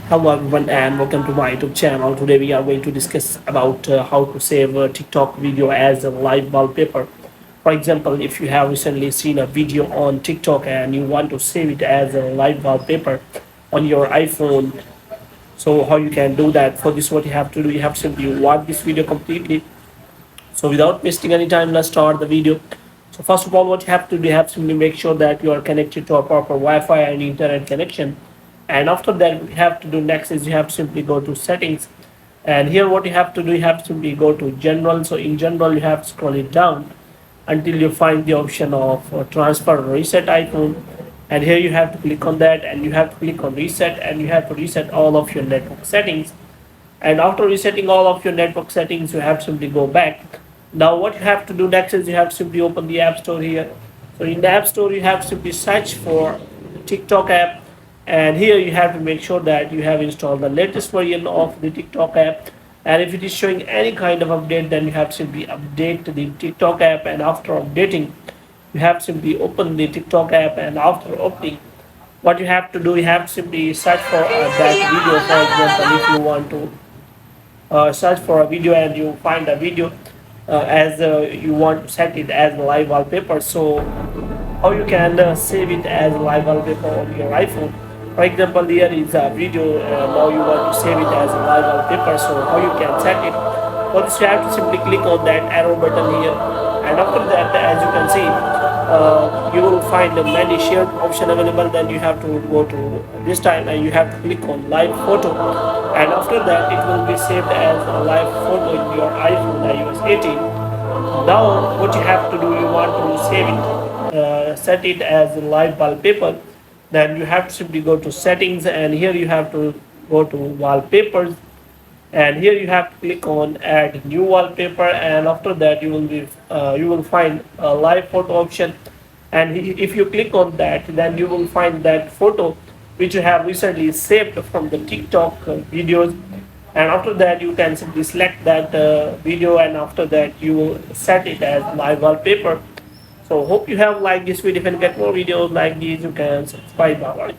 Hello everyone and welcome to my YouTube channel. Today we are going to discuss about how to save a TikTok video as a live wallpaper. For example, if you have recently seen a video on TikTok and you want to save it as a live wallpaper on your iPhone, so how you can do that? For this, what you have to do, you have to simply watch this video completely. So without wasting any time, let's start the video. So first of all, what you have to do, you have to simply make sure that you are connected to a proper Wi-Fi and internet connection. And after that, what you have to do next is you have to simply go to settings. And here what you have to do, you have to simply go to general. So in general, you have to scroll it down until you find the option of transfer or reset iPhone. And here you have to click on that and you have to click on reset and you have to reset all of your network settings. And after resetting all of your network settings, you have to simply go back. Now what you have to do next is you have to simply open the app store here. So in the app store, you have to simply search for the TikTok app, and here you have to make sure that you have installed the latest version of the TikTok app. And if it is showing any kind of update, then you have to simply update the TikTok app, and after updating, you have to simply open the TikTok app, and after opening, what you have to do, you have to simply search for that video. For example, if you want to search for a video and you find a video as you want to set it as live wallpaper. So how you can save it as live wallpaper on your iPhone? For example, here is a video. Now you want to save it as a live wallpaper. So how you can set it? For this, you have to simply click on that arrow button here, and after that, as you can see, you will find many shared option available. Then you have to go to this time and you have to click on live photo, and after that it will be saved as a live photo in your iPhone iOS 18. Now what you have to do, you want to save it, set it as a live wallpaper, then you have to simply go to settings and here you have to go to wallpapers, and here you have to click on add new wallpaper, and after that you will find a live photo option, and if you click on that, then you will find that photo which you have recently saved from the TikTok videos, and after that you can simply select that video, and after that you will set it as live wallpaper. So hope you have liked this video. If you get more videos like these, you can subscribe our channel.